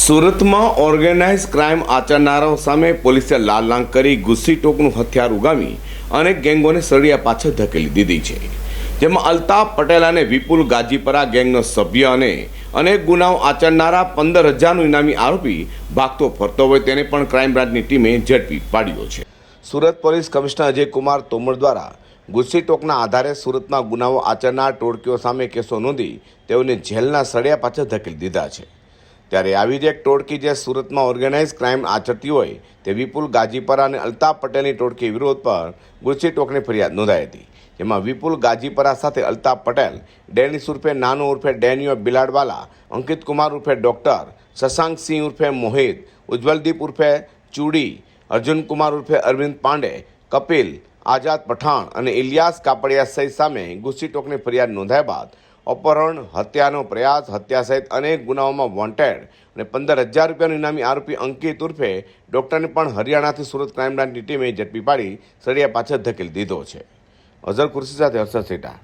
સુરતમાં organise crime આચરનારાઓ સામે પોલીસે લાલાંક કરી ગુસ્સી ટોકનું હથિયાર ઉગામી અનેક ગેંગોને સળિયા પાછળ ધકેલી દીધી છે, જેમાં અલ્તાફ પટેલ અને વિપુલ ગાજીપરા ગેંગનો સભ્ય અને અનેક ગુનાઓ આચરનારા 15,000નો ઇનામી આરોપી ભાગતો ફરતો હોય તેને પણ ક્રાઇમ બ્રાન્ચની ટીમે ઝડપી પાડ્યો છે। સુરત પોલીસ કમિશનર અજય કુમાર તોમર દ્વારા ગુસ્સી ટોકના આધારે સુરતમાં ગુનાઓ આચરનાર ટોળકીઓ સામે કેસો નોંધી તેઓને જેલના સળિયા પાછળ ધકેલી દીધા છે। ત્યારે આવી જ એક ટોળકી જે સુરતમાં ઓર્ગેનાઇઝ ક્રાઇમ આચરતી હોય તે વિપુલ ગાજીપરા અને અલ્તાફ પટેલની ટોળકી વિરોધ પર ગુસ્સી ટોકની ફરિયાદ નોંધાઈ હતી, જેમાં વિપુલ ગાજીપરા સાથે અલ્તાફ પટેલ, ડેનિસ ઉર્ફે નાનો ઉર્ફે ડેનિયો બિલાડવાલા, અંકિત કુમાર ઉર્ફે ડોક્ટર, શશાંક સિંહ ઉર્ફે મોહિત, ઉજ્જવલદીપ ઉર્ફે ચૂડી, અર્જુન કુમાર ઉર્ફે અરવિંદ પાંડે, કપિલ, આઝાદ પઠાણ અને ઇલિયાસ કાપડિયા સહિત સામે ગુસ્સી ટોકની ફરિયાદ નોંધાયા બાદ અપહરણ, હત્યાનો પ્રયાસ, હત્યા સહિત અનેક ગુનાઓમાં વોન્ટેડ અને 15,000 રૂપિયાનો ઇનામી આરોપી અંકિત ઉર્ફે ડોક્ટરને પણ હરિયાણાથી સુરત ક્રાઇમ બ્રાન્ચની ટીમે ઝડપી પાડી સળિયા પાછળ ધકેલી દીધો છે। અઝર કુર્સી સાથે હર્ષદ સેઠા।